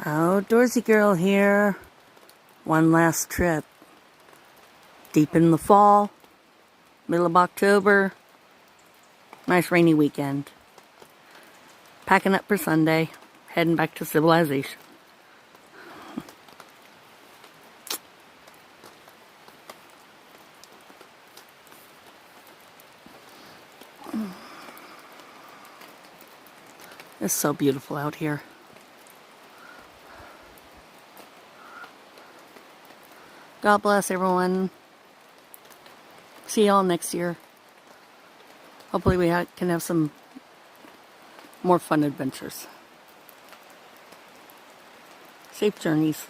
Outdoorsy girl here. One last trip. Deep in the fall, middle of October. Nice rainy weekend. Packing up for Sunday, heading back to civilization. It's so beautiful out here. God bless everyone. See y'all next year. Hopefully we can have some more fun adventures. Safe journeys.